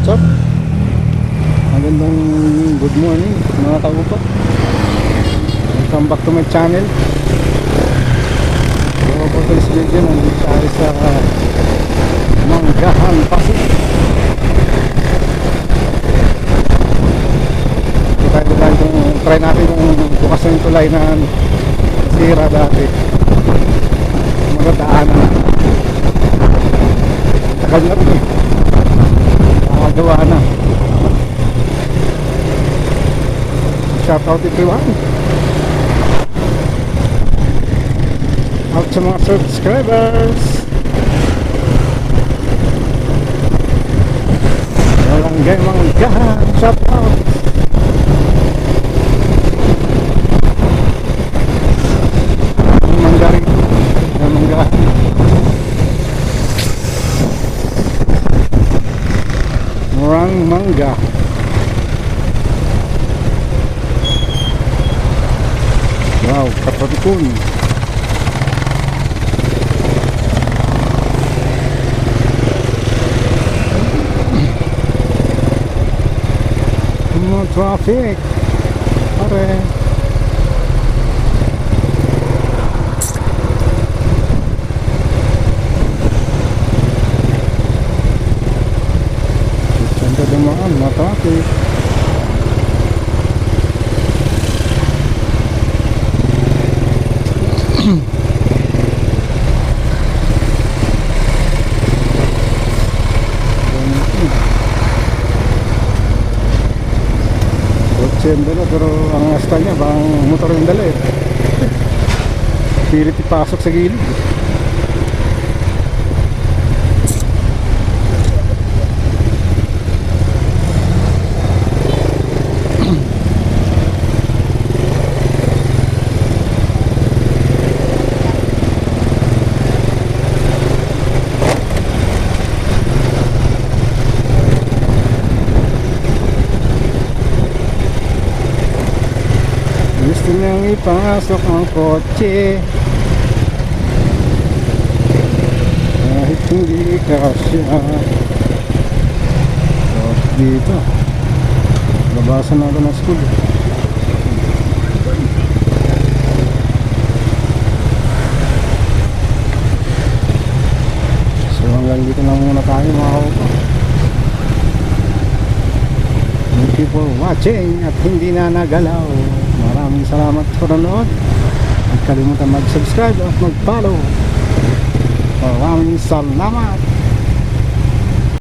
up? Magandang good morning mga kaupa. Welcome back to my channel. So for this video, nandito tayo sa Manggahan, Pasig. Try natin kung bukas yung tulay na sira dati. Magandaanan. Tagal na rin. Nakagawa na. Shout out everyone. Out sa mga subscribers. Barangay Manggahan. Shout out. Manggahan. Manggahan. Murang mangga. Wow, kapatikun. No traffic. Pare. Santa dumaan, no traffic. Kotse dala, pero ang asta niya bang motor yung dala eh. Pilit ipasok sa gilid. Gusto niyang ipasok ang kotse kahit hindi kasya. So, dito labasan natin ng school. So hanggang dito lang muna tayo mga kaupa. Thank you for watching at hindi na nagalaw. Maraming salamat sa panonood. Huwag kalimutan mag-subscribe at mag-follow. Maraming salamat.